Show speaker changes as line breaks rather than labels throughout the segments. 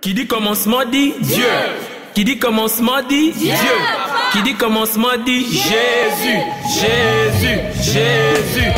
Qui dit commencement dit Dieu. Qui dit commencement dit Dieu. Qui dit commencement dit Jésus. Jésus. Jésus.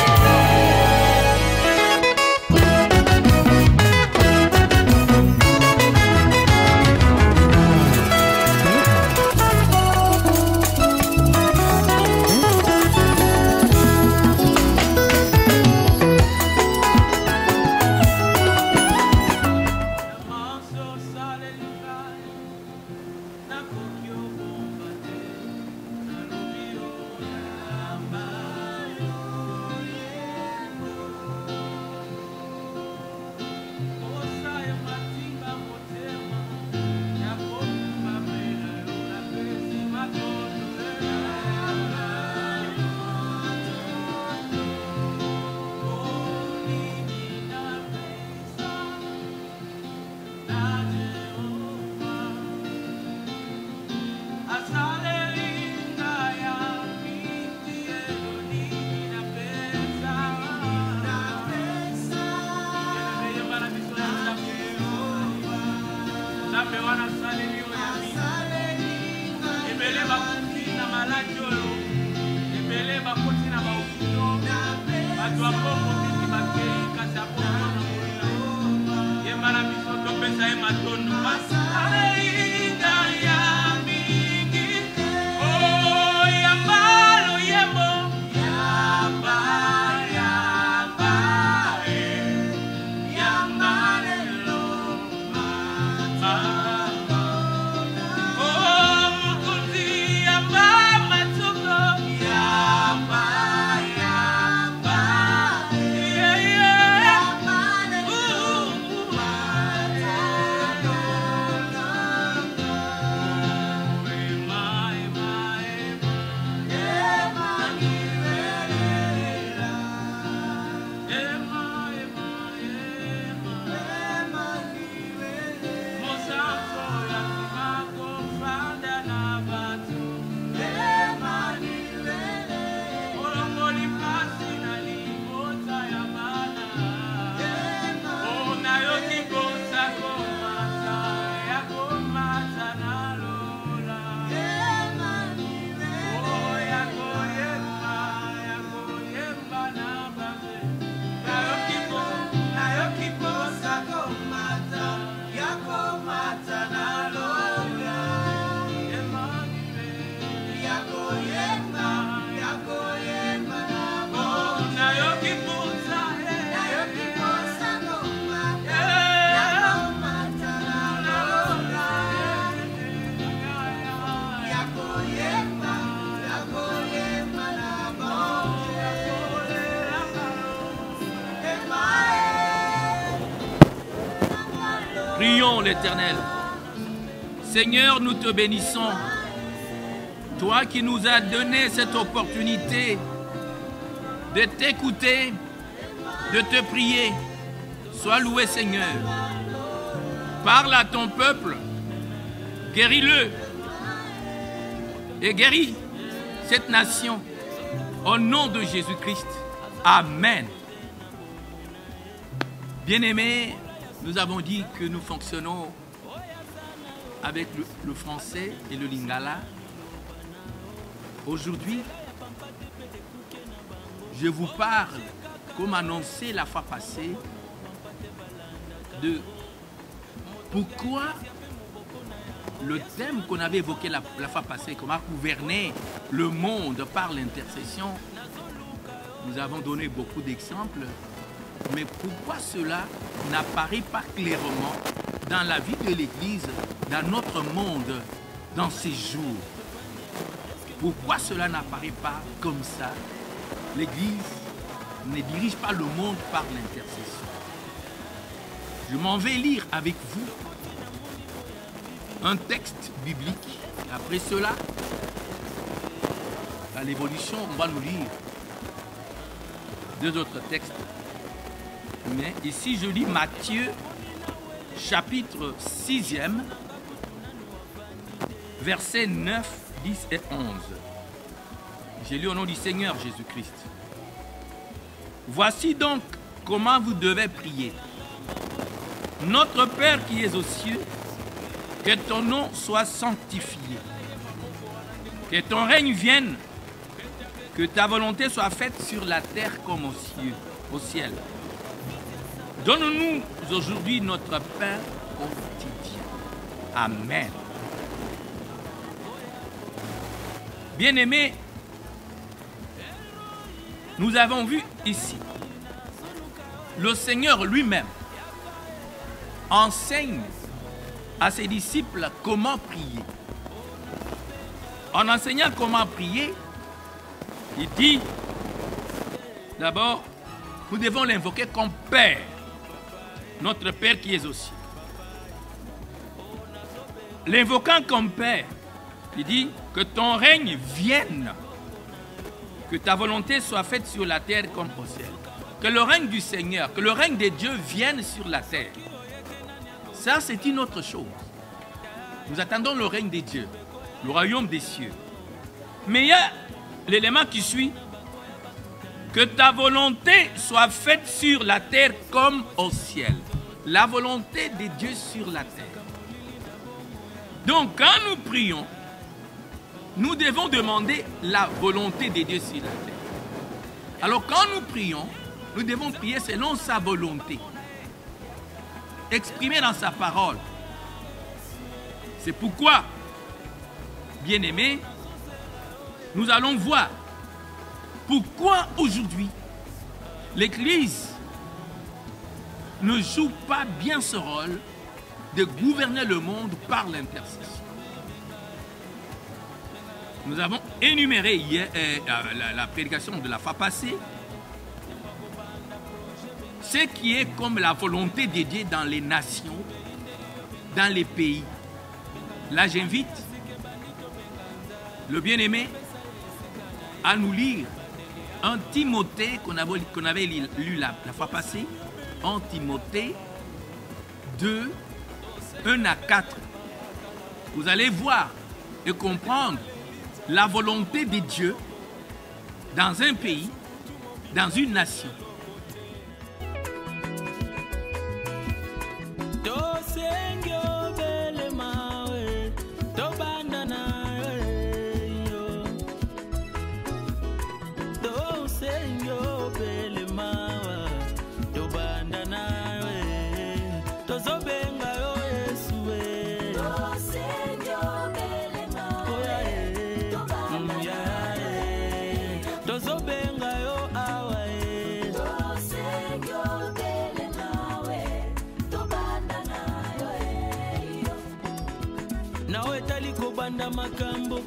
Prions l'Éternel. Seigneur, nous te bénissons. Toi qui nous as donné cette opportunité de t'écouter, de te prier. Sois loué, Seigneur. Parle à ton peuple. Guéris-le. Et guéris cette nation. Au nom de Jésus-Christ. Amen. Bien-aimés, nous avons dit que nous fonctionnons avec le français et le lingala. Aujourd'hui, je vous parle, comme annoncé la fois passée, de pourquoi le thème qu'on avait évoqué la fois passée, comment gouverner le monde par l'intercession. Nous avons donné beaucoup d'exemples. Mais pourquoi cela n'apparaît pas clairement dans la vie de l'Église, dans notre monde, dans ces jours? Pourquoi cela n'apparaît pas comme ça? L'Église ne dirige pas le monde par l'intercession. Je m'en vais lire avec vous un texte biblique. Après cela, à l'évolution, on va nous lire deux autres textes. Mais ici, je lis Matthieu, chapitre 6e, versets 9, 10 et 11. J'ai lu au nom du Seigneur Jésus-Christ. Voici donc comment vous devez prier. Notre Père qui es aux cieux, Que ton nom soit sanctifié. Que ton règne vienne. Que ta volonté soit faite sur la terre comme au ciel. Donne-nous aujourd'hui notre pain quotidien. Amen. Bien-aimés, nous avons vu ici, le Seigneur lui-même enseigne à ses disciples comment prier. En enseignant comment prier, il dit, d'abord, nous devons l'invoquer comme Père, notre Père qui est aux cieux. L'invoquant comme Père, il dit que ton règne vienne, que ta volonté soit faite sur la terre comme au ciel. Que le règne du Seigneur, que le règne de Dieu vienne sur la terre. Ça, c'est une autre chose. Nous attendons le règne de Dieu, le royaume des cieux. Mais il y a l'élément qui suit. Que ta volonté soit faite sur la terre comme au ciel. La volonté de Dieu sur la terre. Donc, quand nous prions, nous devons demander la volonté de Dieu sur la terre. Alors, quand nous prions, nous devons prier selon sa volonté. Exprimée dans sa parole. C'est pourquoi, bien-aimés, nous allons voir pourquoi aujourd'hui l'Église ne joue pas bien ce rôle de gouverner le monde par l'intercession. Nous avons énuméré hier la prédication de la fois passée ce qui est comme la volonté de Dieu dans les nations, dans les pays. Là, j'invite le bien-aimé à nous lire un Timothée qu'on avait lu la fois passée, en Timothée 2, 1 à 4. Vous allez voir et comprendre la volonté de Dieu dans un pays, dans une nation.
Makambo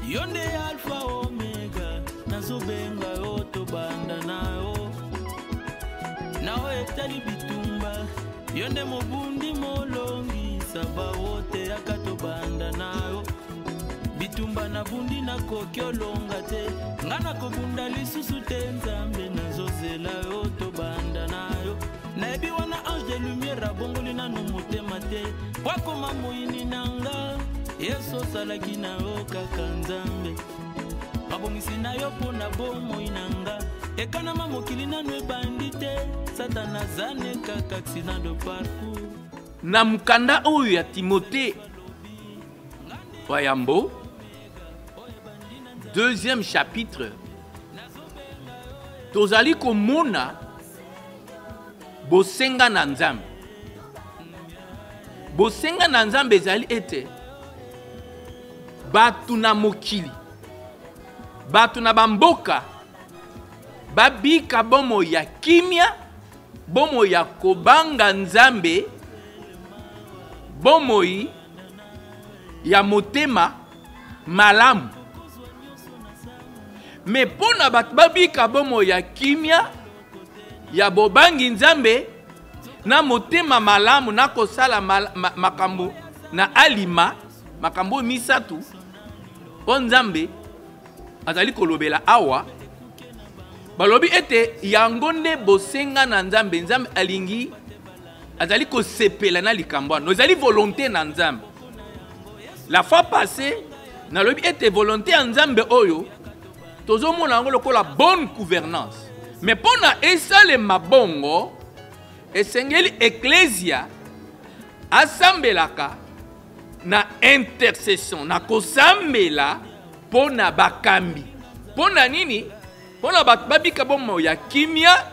yonde alfa omega nazobenga yo tobanda nayo nawe etali bitumba yonde mobundi molongi saba wote akatobanda nayo bitumba na bundi na kokyo longa te ngana kobunda lisusu te nzambe nazozela yo tobanda nayo nayebi wana ange de lumière abongoli nano motema te wakoma moyini nanga Yeso salaki na yo kaka nzambe abongisi na yo pona bomoi nanga ekanama mokili nano ebandi te satana zane kaka accident de parcours.
Na mukanda oyo ya Timothée Wayambo, 2e chapitre, tozali komona bosenga na nzambe. Bosenga na nzambe ezali ete batu na mokili, batu na bamboka, babika bomo ya kimia, bomo ya kobanga nzambe, bomo ya motema malamu. Me pona batu babika bomo ya kimia, ya bobangi nzambe, na motema malamu, na kosala makambo na alima, makambo misatu, po nzambe azali kolobela awa balobi ete yango nde bosenga na nzambe. Nzambe alingi azali kosepela na likambo wana, ezali volonté na nzambe. La fois passée nalobi ete volonté ya nzambe oyo tozomona yango lokola bonne gouvernance. Mais pona esalema bongo esengeli eklesia asambelaka na intercession na kosambela pona bakambi pona nini pona babika bomo ya kimia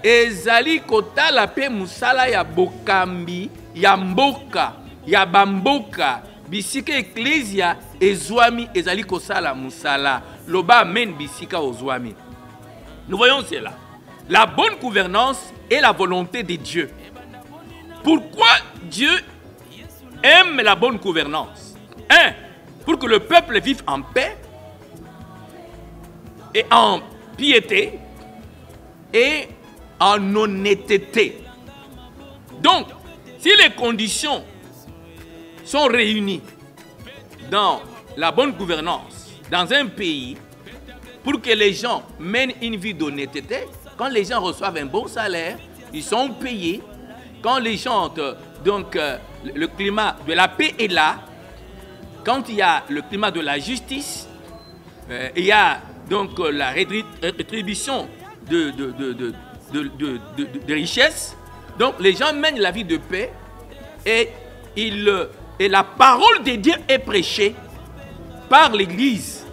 ezali kotala pe musala ya bokambi ya mboka ya bamboka bisika ecclesia ezwami ezali kosala musala loba amen bisika ozwami. Nous voyons cela. La bonne gouvernance est la volonté de Dieu. Pourquoi Dieu aime la bonne gouvernance? Un, pour que le peuple vive en paix et en piété et en honnêteté. Donc, si les conditions sont réunies dans la bonne gouvernance, dans un pays, pour que les gens mènent une vie d'honnêteté, quand les gens reçoivent un bon salaire, ils sont payés. Quand les gens, donc le climat de la paix est là, quand il y a le climat de la justice, il y a donc la rétribution de richesse, donc les gens mènent la vie de paix et la parole de Dieu est prêchée par l'Église.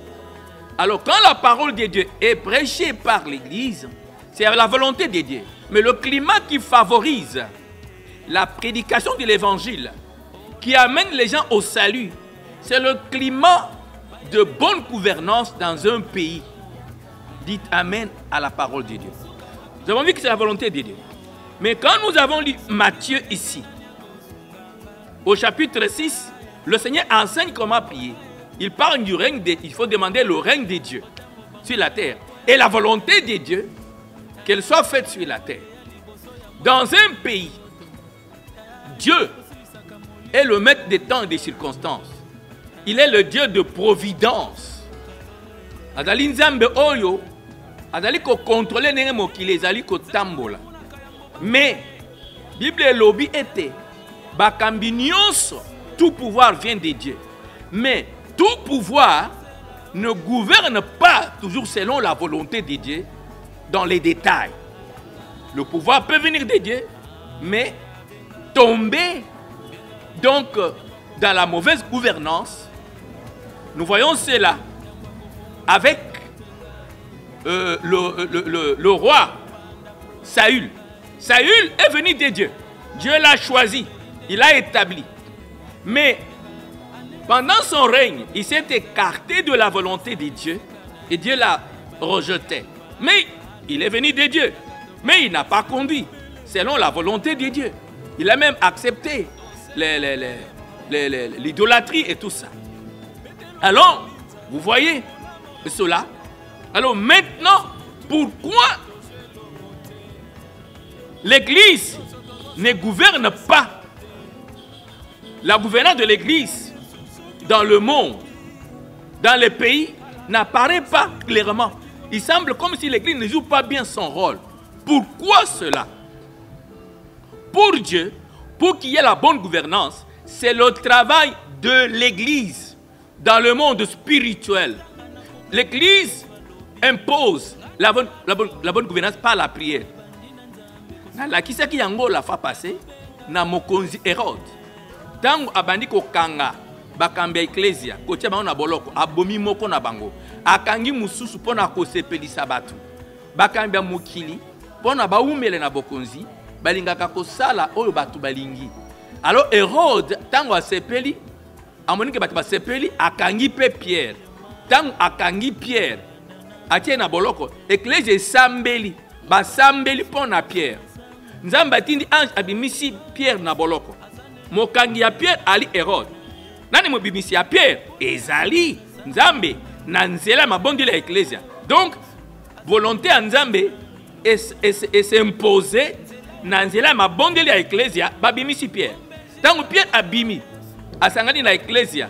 Alors quand la parole de Dieu est prêchée par l'Église, c'est la volonté de Dieu. Mais le climat qui favorise la prédication de l'Évangile, qui amène les gens au salut, c'est le climat de bonne gouvernance dans un pays. Dites Amen à la parole de Dieu. Nous avons vu que c'est la volonté de Dieu. Mais quand nous avons lu Matthieu ici, au chapitre 6, le Seigneur enseigne comment prier. Il parle du règne de Dieu. Il faut demander le règne de Dieu sur la terre. Et la volonté de Dieu, qu'elle soit faite sur la terre. Dans un pays, Dieu est le maître des temps et des circonstances. Il est le Dieu de providence. Adali nzambe oyo, adali ko contrôler nenge mokili ezali ko tambola. Mais Bible lobi était bakambi nyonso, tout pouvoir vient de Dieu. Mais tout pouvoir ne gouverne pas toujours selon la volonté de Dieu dans les détails. Le pouvoir peut venir de Dieu, mais tomber donc dans la mauvaise gouvernance. Nous voyons cela avec le roi Saül. Saül est venu de Dieu. Dieu l'a choisi, il l'a établi. Mais pendant son règne, il s'est écarté de la volonté de Dieu et Dieu l'a rejeté. Mais il est venu de Dieu. Mais il n'a pas conduit selon la volonté de Dieu. Il a même accepté l'idolâtrie et tout ça. Alors, vous voyez cela. Alors maintenant, pourquoi l'Église ne gouverne pas? La gouvernance de l'Église dans le monde, dans les pays, n'apparaît pas clairement. Il semble comme si l'Église ne joue pas bien son rôle. Pourquoi cela? Pour Dieu, pour qu'il y ait la bonne gouvernance, c'est le travail de l'Église dans le monde spirituel. L'Église impose la bonne gouvernance par la prière. La kisaki yango la fois passée, na mokonzi Hérode. Tango abandi ko kanga bakambi ecclesia, kotia bango na boloko, abomi moko na bango. Akangi mususu pona ko sepelisa batu. Bakambi mokili pona baumele na bokonzi, balingaka ko sala oyo batu balingi. Alors Hérode tango asepeli, amoni ke batu basepeli, akangi pe Pierre. Tango akangi Pierre, atie na boloko, ecclesia sambeli, basambeli pona Pierre. Nzamba tindi ange abimisi Pierre na boloko. Mokangi ya Pierre ali Hérode. Nani mobimisi ya Pierre? Ezali Nzambe na nzela mabondeli ya ecclesia. Donc volonté ya Nzambe s'imposer na nzela mabondeli ya ecclesia babimisi Pierre. Tango Pierre abimi asangani na ecclesia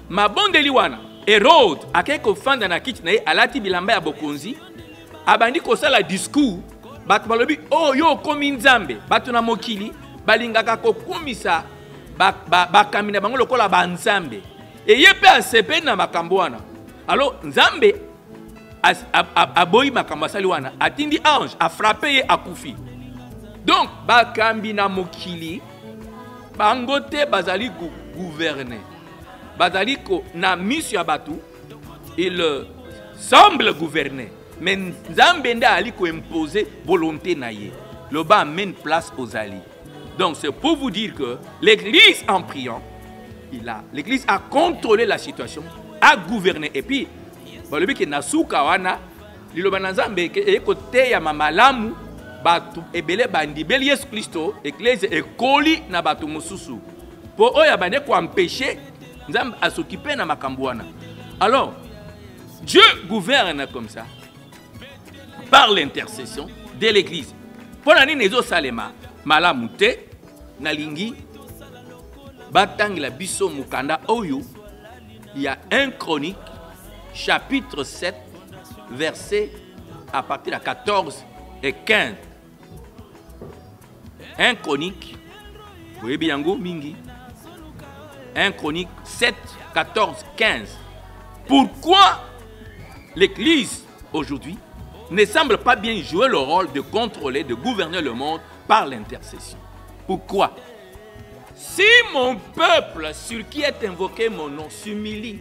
mabondeli wana Hérode akeko fanda na kiti na ye alati bilamba ya bokonzi abandi kosala discours. Batu balobi oh yo komi Nzambe batu na mokili balingaka kokumisa bakamina bango lokola ba Nzambe eye pe asepe na makambo wana. Alors Nzambe aboyi makambo asali wana atindi ange a frappé ye akufi. Donc bakambi na mokili bangote bazali gouverner. Bazali ko na mission ya batu, il semble gouverner. Mais Nzambe nda ali ko imposer volonté na ye. Le bas amène place aux alliés. Donc c'est pour vous dire que l'église en priant, l'église a contrôlé la situation, a gouverné. Et puis, le but que nasuka wana, liloba Nzambe ekote ya mamalamu batu ebele bandi beli Yesu Kristo, église ekoli na batu mususu. Pour oya bande ko empêcher Nzambe à s'occuper na makambo wana. Alors, Dieu gouverne comme ça par l'intercession de l'église. Pour la ninezo salema malamute nalingi batangi la biso mukanda oyo, il y a 1 Chronique chapitre 7 verset à partir de 14 et 15. 1 Chronique, vous voyez bien mingi. 1 Chronique 7, 14, 15. Pourquoi l'église aujourd'hui ne semble pas bien jouer le rôle de contrôler, de gouverner le monde par l'intercession? Pourquoi? Si mon peuple sur qui est invoqué mon nom s'humilie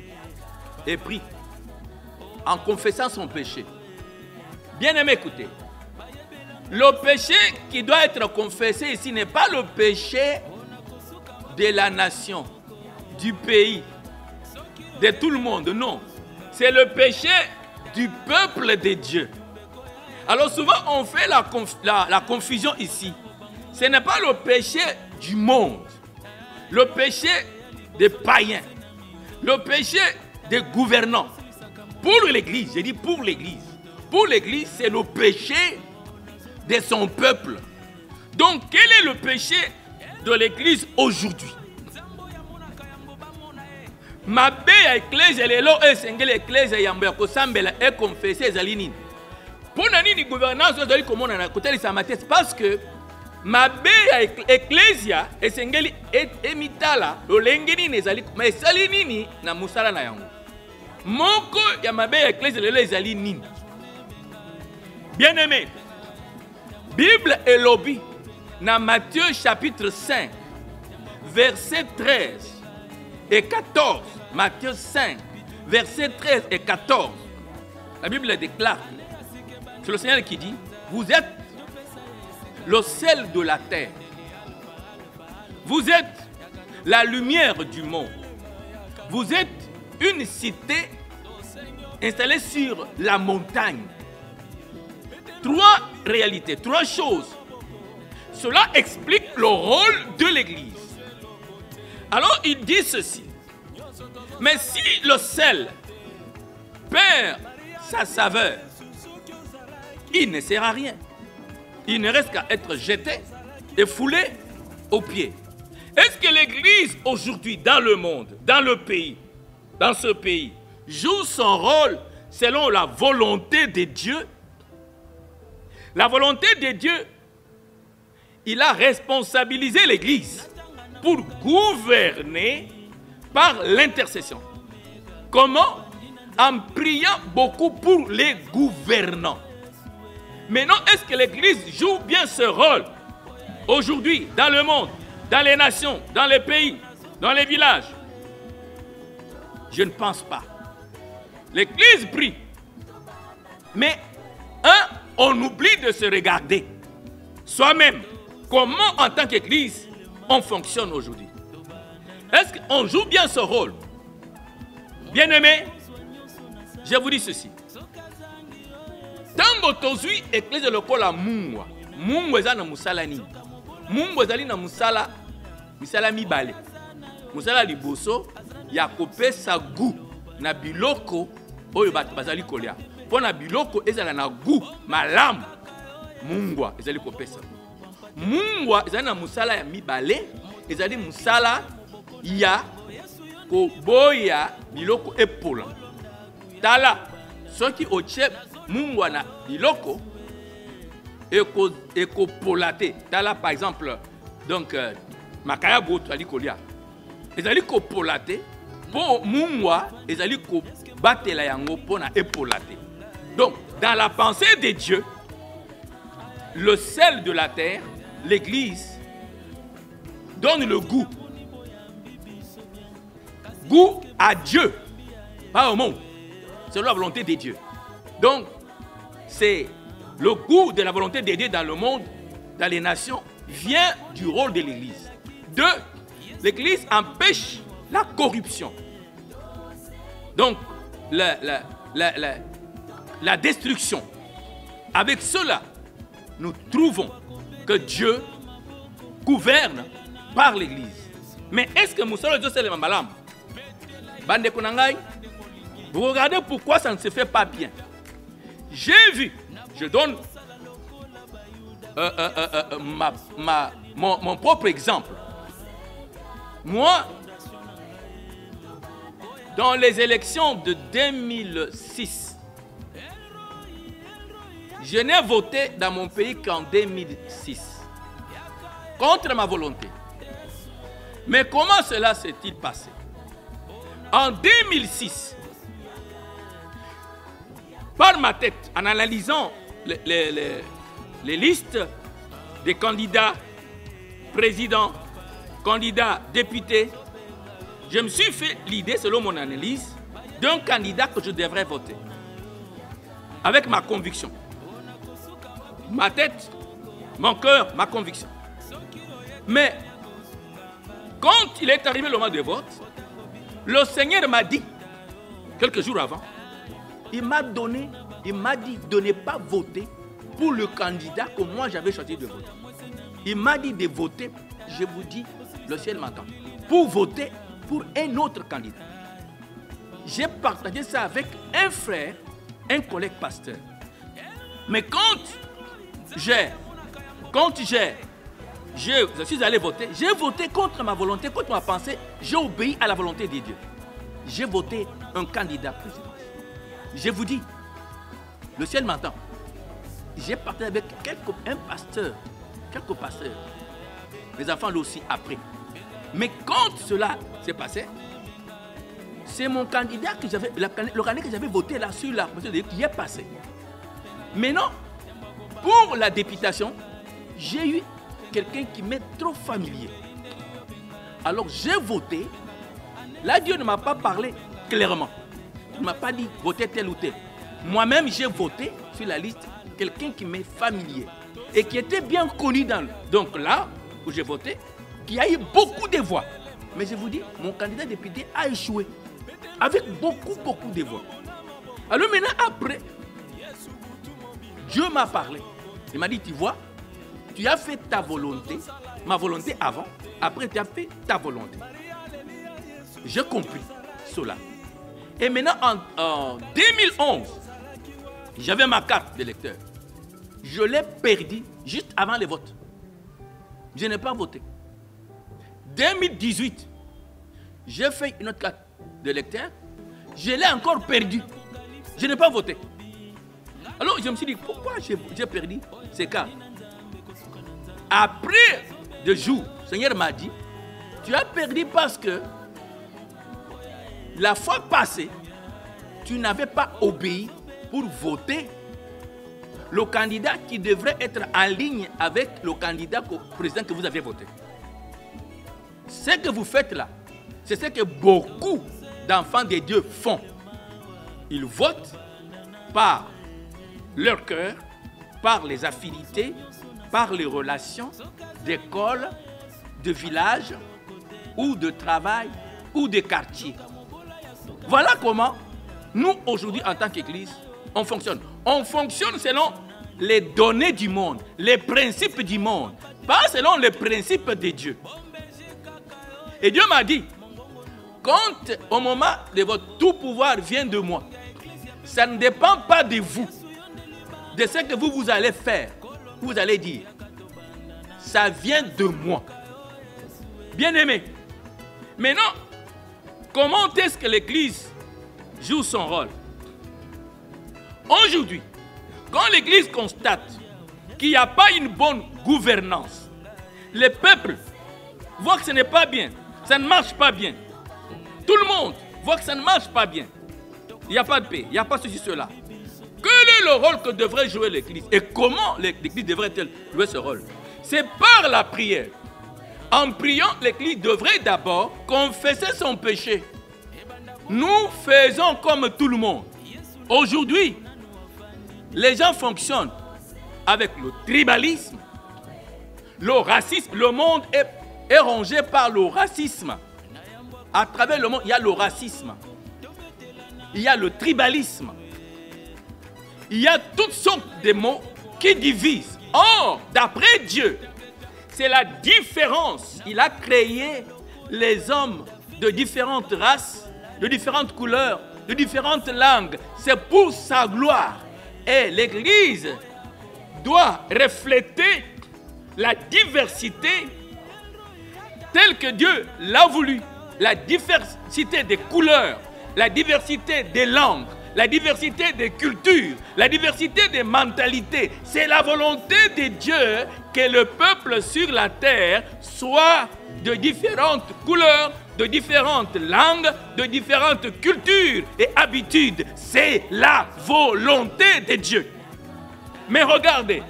et prie en confessant son péché, bien aimé, écoutez, le péché qui doit être confessé ici n'est pas le péché de la nation, du pays, de tout le monde, non. C'est le péché du peuple de Dieu. Alors souvent on fait la confusion ici. Ce n'est pas le péché du monde, le péché des païens, le péché des gouvernants. Pour l'église, je dis pour l'église. Pour l'église, c'est le péché de son peuple. Donc quel est le péché de l'église aujourd'hui? Mabe ya eklèse lelo esengeli eklèse yambo ya kosambela e confesser ezali nini? Pona nini gouvernance ezali komona na kotelisa matese? Parce que mabe ya eklèse esengeli emitala lolenge nini ezali ma esali nini na musala na yango. Moko ya mabe ya eklèse lelo ezali nini? Bien aimé, Bible elobi na Matthieu chapitre 5 verset 13 et 14, Matthieu 5, versets 13 et 14, la Bible déclare, c'est le Seigneur qui dit, vous êtes le sel de la terre, vous êtes la lumière du monde, vous êtes une cité installée sur la montagne. 3 réalités, 3 choses. Cela explique le rôle de l'Église. Alors il dit ceci, mais si le sel perd sa saveur, il ne sert à rien. Il ne reste qu'à être jeté et foulé aux pieds. Est-ce que l'église aujourd'hui dans le monde, dans le pays, dans ce pays, joue son rôle selon la volonté de Dieu? La volonté de Dieu, il a responsabilisé l'église pour gouverner par l'intercession. Comment? En priant beaucoup pour les gouvernants. Maintenant, est-ce que l'Église joue bien ce rôle aujourd'hui dans le monde, dans les nations, dans les pays, dans les villages? Je ne pense pas. L'Église prie. Mais, on oublie de se regarder soi-même. Comment, en tant qu'Église, on fonctionne aujourd'hui? Est-ce qu'on joue bien ce rôle? Bien-aimé, je vous dis ceci. Tango tozui église lokola mungwa. Mungwa eza na musala nini? Mungwa ezali na musala mibale. Musala liboso ya kopesa gu na biloko oyo bato bazali kolia. Pona biloko ezala na gu malamu. Mungwa ezali kopesa. Mungwa ezali na musala ya mibale, ezali musala ya koboya biloko epola. Tala soki oche mungwa na biloko ekopolate. Tala par exemple donc makaya goto ali kolia. Ezali kopolate po mungwa ezali ko batela yango pona epolate. Donc dans la pensée de Dieu, le sel de la terre, l'église donne le goût. Goût à Dieu, pas au monde. C'est la volonté de Dieu. Donc, c'est le goût de la volonté de Dieu dans le monde, dans les nations, vient du rôle de l'Église. 2, l'Église empêche la corruption. Donc, la destruction. Avec cela, nous trouvons que Dieu gouverne par l'Église. Mais est-ce que Moussalo Dieu c'est le Mambalam? Bande Konangai, vous regardez pourquoi ça ne se fait pas bien. J'ai vu, je donne mon propre exemple. Moi, dans les élections de 2006, je n'ai voté dans mon pays qu'en 2006, contre ma volonté. Mais comment cela s'est-il passé? En 2006, par ma tête, en analysant les listes des candidats présidents, candidats députés, je me suis fait l'idée, selon mon analyse, d'un candidat que je devrais voter. Avec ma conviction. Ma tête, mon cœur, ma conviction. Mais, quand il est arrivé le mois de vote, le Seigneur m'a dit, quelques jours avant, il m'a dit de ne pas voter pour le candidat que moi j'avais choisi de voter. Il m'a dit de voter, je vous dis, le ciel m'attend, pour voter pour un autre candidat. J'ai partagé ça avec un frère, un collègue pasteur. Mais quand je suis allé voter, j'ai voté contre ma volonté, contre ma pensée, j'ai obéi à la volonté de Dieu. J'ai voté un candidat président. Je vous dis, le ciel m'entend. J'ai partagé avec quelques pasteurs. Les enfants l'ont aussi appris. Mais quand cela s'est passé, c'est mon candidat que j'avais, le candidat que j'avais voté là sur la proposition de Dieu qui est passé. Maintenant, pour la députation, j'ai eu quelqu'un qui m'est trop familier. Alors j'ai voté. Là, Dieu ne m'a pas parlé clairement. Il ne m'a pas dit voter tel ou tel. Moi-même, j'ai voté sur la liste quelqu'un qui m'est familier et qui était bien connu dans. Donc là où j'ai voté, qui a eu beaucoup de voix. Mais je vous dis, mon candidat député a échoué avec beaucoup de voix. Alors maintenant, après, Dieu m'a parlé. Il m'a dit, tu vois, tu as fait ta volonté, ma volonté avant, après tu as fait ta volonté. J'ai compris cela. Et maintenant, en 2011, j'avais ma carte d'électeur. Je l'ai perdue juste avant les votes. Je n'ai pas voté. 2018, j'ai fait une autre carte d'électeur. Je l'ai encore perdue. Je n'ai pas voté. Alors, je me suis dit, pourquoi j'ai perdu ces cartes? Après 2 jours, le Seigneur m'a dit, tu as perdu parce que la fois passée, tu n'avais pas obéi pour voter le candidat qui devrait être en ligne avec le candidat président que vous avez voté. Ce que vous faites là, c'est ce que beaucoup d'enfants de Dieu font. Ils votent par leur cœur, par les affinités, par les relations d'école, de village, ou de travail, ou de quartier. Voilà comment nous, aujourd'hui, en tant qu'Église, on fonctionne. On fonctionne selon les données du monde, les principes du monde, pas selon les principes de Dieu. Et Dieu m'a dit, quand au moment de votre tout pouvoir vient de moi, ça ne dépend pas de vous, de ce que vous allez faire, vous allez dire. Ça vient de moi. Bien-aimé, maintenant, comment est-ce que l'Église joue son rôle? Aujourd'hui, quand l'Église constate qu'il n'y a pas une bonne gouvernance, les peuples voient que ce n'est pas bien, ça ne marche pas bien. Tout le monde voit que ça ne marche pas bien. Il n'y a pas de paix, il n'y a pas ceci, cela. Quel est le rôle que devrait jouer l'Église? Et comment l'Église devrait-elle jouer ce rôle? C'est par la prière, En priant, l'Église devrait d'abord confesser son péché. Nous faisons comme tout le monde. Aujourd'hui, les gens fonctionnent avec le tribalisme, le racisme. Le monde est rongé par le racisme. À travers le monde, il y a le racisme. Il y a le tribalisme. Il y a toutes sortes de mots qui divisent. Or, d'après Dieu, c'est la différence. Il a créé les hommes de différentes races, de différentes couleurs, de différentes langues. C'est pour sa gloire. Et l'Église doit refléter la diversité telle que Dieu l'a voulu. La diversité des couleurs, la diversité des langues, la diversité des cultures, la diversité des mentalités. C'est la volonté de Dieu que le peuple sur la terre soit de différentes couleurs, de différentes langues, de différentes cultures et habitudes. C'est la volonté de Dieu. Mais regardez,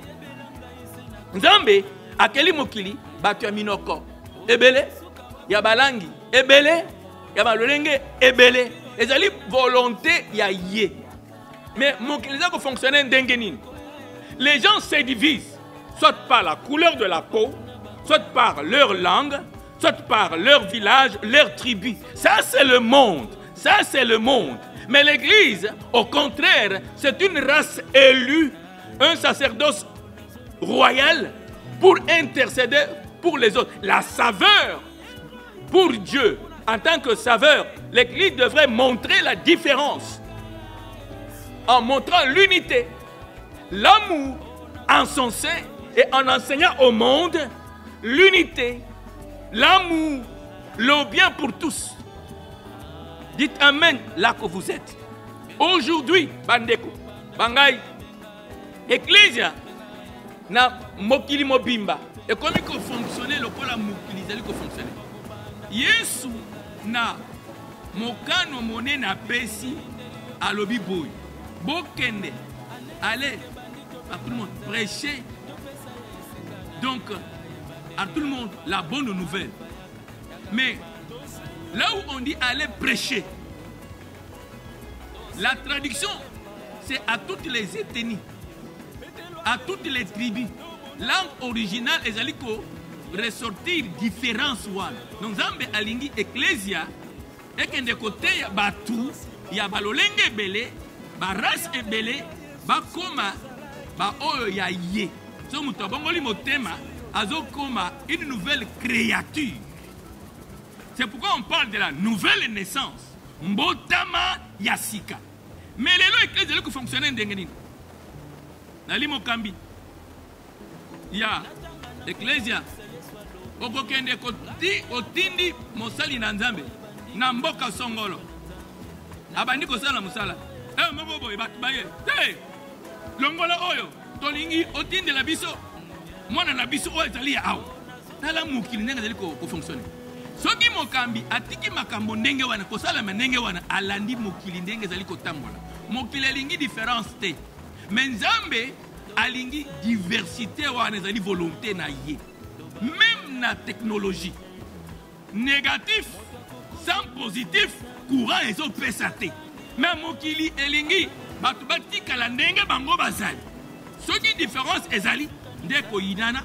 Nzambe akeli mokili bato ya minoko ebele ya balangi ebele ya balolenge ebele ezali volonté ya ye. Mais mokili za ko fonctionner ndenge nini? Les gens se divisent soit par la couleur de la peau, soit par leur langue, soit par leur village, leur tribu. Ça c'est le monde. Ça c'est le monde. Mais l'Église, au contraire, c'est une race élue, un sacerdoce royal pour intercéder pour les autres. La saveur pour Dieu, en tant que saveur, l'Église devrait montrer la différence en montrant l'unité, l'amour en son sein et en enseignant au monde l'unité, l'amour, le bien pour tous. Dites Amen là que vous êtes. Aujourd'hui, Bandeko, Bangai, Ecclesia, na mokili mobimba. Et comme il faut fonctionner, le pôle mokili, il faut fonctionner. Yesu na mokano moné na pesi à lobi boy. Bokende, allez à tout le monde prêcher. Donc, à tout le monde, la bonne nouvelle. Mais là où on dit aller prêcher, la traduction, c'est à toutes les ethnies, à toutes les tribus. Langue originale, les aliko ressortir différence one. Donc, Zambe alingi ecclesia, et que de côté, il y a batou, il y a balolenge ebele, ba race ebele, ba koma, ba oyo ya ye. So mutabongoli motema, azo koma une nouvelle créature. C'est pourquoi on parle de la nouvelle naissance. Mbotama Yasika. Mais les lois ecclésiales qui fonctionnent en Dengenin. Nali Mokambi. Il y a ecclésia. Okokende koti otindi mosali na Nzambe. Na mboka songolo. Abandi kosala musala. Moko boy batbaye. Longola oyo. Tolingi otindi la biso. Mwana na biso oyo ezali ya awo. Nala mukili ndenge ezali ko fonctionner. Soki mokambi atiki makambo ndenge wana kosala ndenge wana alandi mokili ndenge ezali kotambola. Mokili alingi différence te. Mais Nzambe alingi diversité wana ezali volonté na ye. Même na technologie. Négatif sans positif courant ezopesa te. Mais mokili elingi batu batikala ndenge bango bazali. Soki différence ezali ndeko yinana.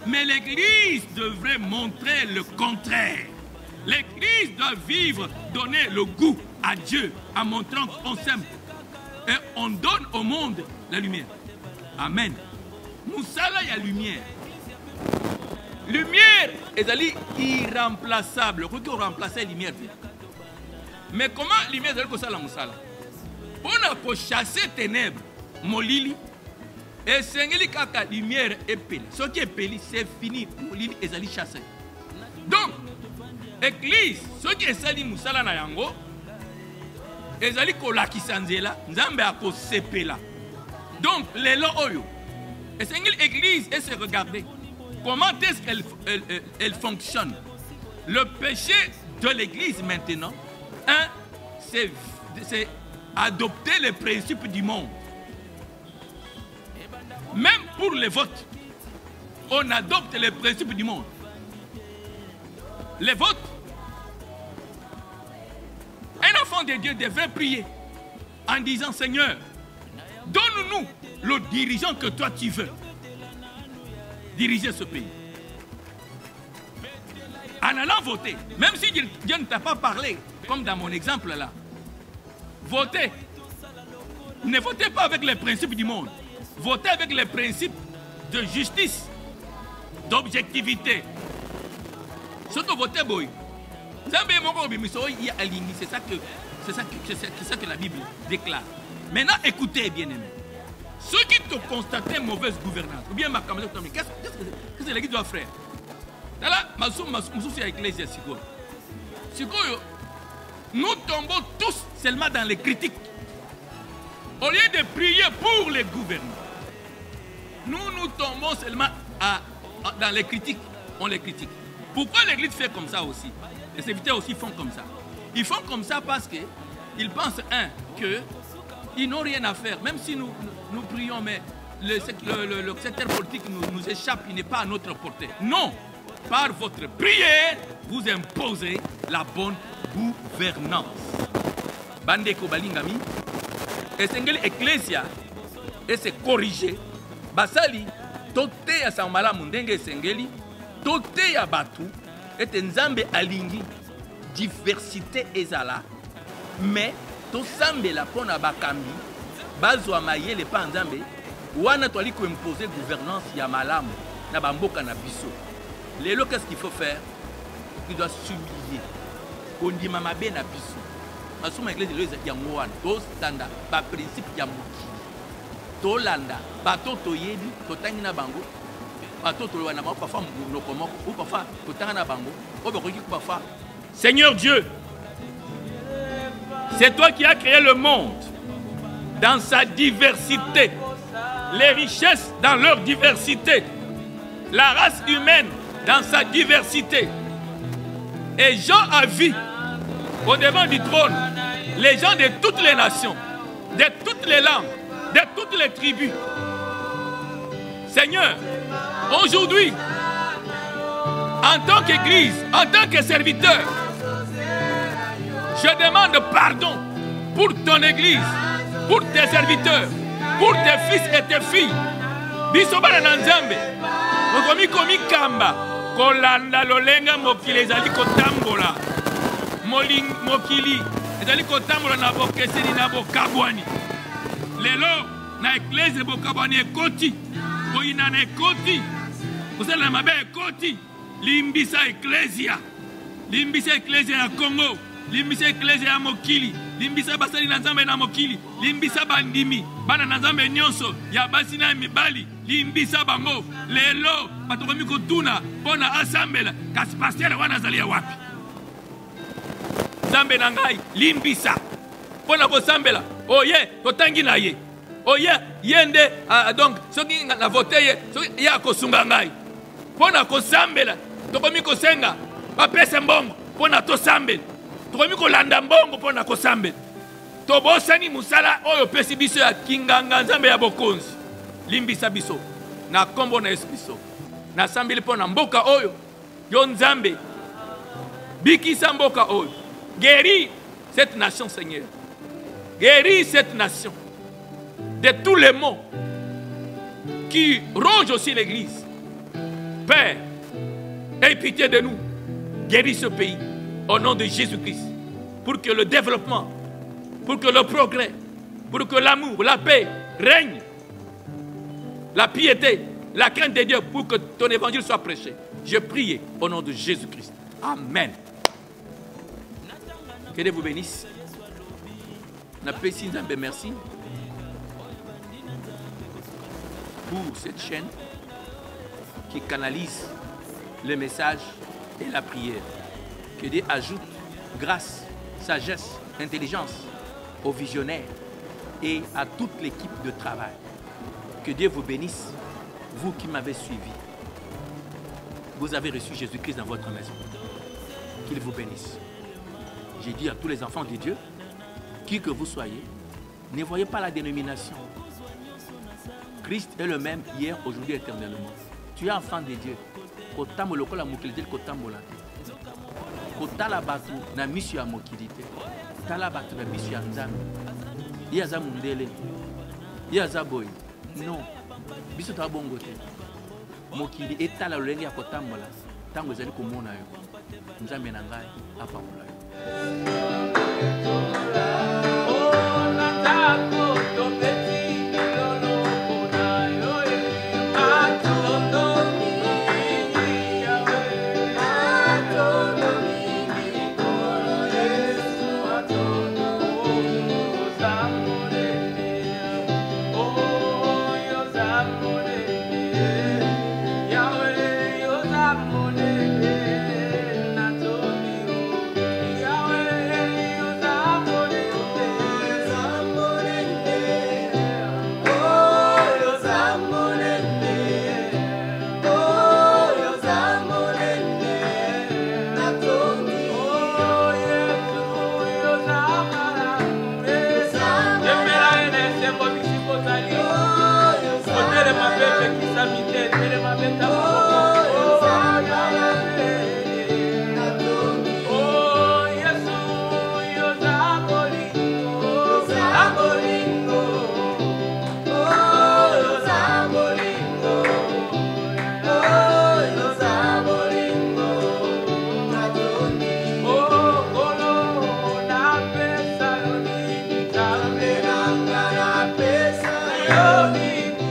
Mais l'Église devrait montrer le contraire. L'Église doit vivre, donner le goût à Dieu en montrant qu'on s'aime. Et on donne au monde la lumière. Amen. Moussala, il y a lumière. Lumière est irremplaçable. Pourquoi on remplace la lumière? Mais comment la lumière est comme ça la moussala? On a chasser ténèbres, molili. Et sengeli kaka lumière épelle. Ce qui est peli, c'est fini. Molili ezali chassé. Donc, église, ce qui est sali musala na yango, ezali kolakisa nzela, nzambe ako sepela. Donc, les lois oyo. Et sengeli église et se regarder. Comment est-ce qu'elle fonctionne? Le péché de l'église maintenant, c'est adopter les principes du monde. Même pour les votes, on adopte les principes du monde. les votes. Un enfant de Dieu devrait prier en disant, Seigneur, donne-nous le dirigeant que toi tu veux diriger ce pays. En allant voter, même si Dieu ne t'a pas parlé, comme dans mon exemple là, votez. Ne votez pas avec les principes du monde. Votez avec les principes de justice, d'objectivité. Surtout votez, boy. C'est ça que la Bible déclare. Maintenant, écoutez, bien-aimés. Ceux qui te constatent mauvaise gouvernance, ou bien ma camarade, qu'est-ce que l'Église doit faire? Nous tombons tous seulement dans les critiques. Au lieu de prier pour les gouvernants, nous tombons seulement dans les critiques. On les critique. Pourquoi l'Église fait comme ça aussi? Les serviteurs aussi font comme ça. Ils font comme ça parce qu'ils pensent, qu'ils n'ont rien à faire. Même si nous prions, mais le secteur politique nous échappe, il n'est pas à notre portée. Non! Par votre prière, vous imposez la bonne gouvernance. Bandeko balingami, esengeli ecclesia, et se corriger. Basali, tote ya samala mundenge esengeli, tote ya batu, et nzambe alingi, diversité ezala, mais to sambe la pona bakambi, bazwa mayele pa nzambe, wana toali ko imposer gouvernance ya malamu, na bamboka na biso. Lélo, qu'est-ce qu'il faut faire? Il doit s'humilier. On dit mama ben na biso. Masuma église le ya ngwana. To standa ba principe ya muki. To landa ba to toyebi to tangi na bango. Ba to to wana ba parfois lokomoko ou parfois to tanga na bango. O ba koki parfois. Seigneur Dieu, c'est toi qui as créé le monde dans sa diversité. Les richesses dans leur diversité. La race humaine dans sa diversité. Et Jean a vu au devant du trône les gens de toutes les nations, de toutes les langues, de toutes les tribus. Seigneur, aujourd'hui, en tant qu'Église, en tant que serviteur, je demande pardon pour ton Église, pour tes serviteurs, pour tes fils et tes filles. Bisobana na Nzambe, komi kamba, kolanda lolenga mokili ezali kotambola. Mokili ezali kotambola na bokeseni na bokabwani. Lelo na eklese bokabwani ekoti, boyina na ekoti, kosala na mabe ekoti, limbisa eklesia. Limbisa eklesia ya Congo, limbisa eklesia ya mokili, limbisa basali na Nzambe na mokili, limbisa bandimi, bana na Nzambe nyonso, ya basi na mibali, limbisa bango. Lelo batokomi kotuna pona asambela, kasi pasteur wana azali ya wapi? Nzambe na ngai, limbisa pona kosambela, oye, totangi na ye. Oye, yende, donc, soki na vote ye, soki ya kosunga ngai. Pona kosambela, tokomi kosenga, bapese mbongo, pona tosambela. Tokomi kolanda mbongo pona kosambela. Tobosani musala oyo pesi biso ya kinganga Nzambe ya bokonzi. Limbisa biso na kombo na Yesu biso. Na sambeli pona mboka oyo yo Nzambe. Bikisa mboka oyo. Guéris cette nation, Seigneur. Guéris cette nation de tous les maux qui rongent aussi l'Église. Père, aie pitié de nous. Guéris ce pays au nom de Jésus-Christ. Pour que le développement, pour que le progrès, pour que l'amour, la paix règne. La piété, la crainte de Dieu, pour que ton évangile soit prêché. Je prie au nom de Jésus-Christ. Amen. Que Dieu vous bénisse. Merci pour cette chaîne qui canalise le message et la prière. Que Dieu ajoute grâce, sagesse, intelligence aux visionnaires et à toute l'équipe de travail. Que Dieu vous bénisse, vous qui m'avez suivi. Vous avez reçu Jésus-Christ dans votre maison. Qu'il vous bénisse. J'ai dit à tous les enfants de Dieu, qui que vous soyez, ne voyez pas la dénomination. Christ est le même hier, aujourd'hui, éternellement. Tu es enfant de Dieu. kotala bato na misu ya mokili te. Tala bato na misu ya Nzambe. Ye aza mundele. Ye aza boy. Non. Biso ta bongo te. Mokili etala lolenge ya kotambola. Tango ezali komona yo. Nzambe na ngai apakola yo.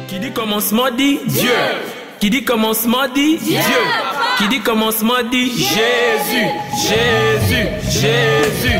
Qui dit commencement dit Dieu. Qui dit commencement dit Dieu. Qui dit commencement dit Jésus. Jésus. Jésus.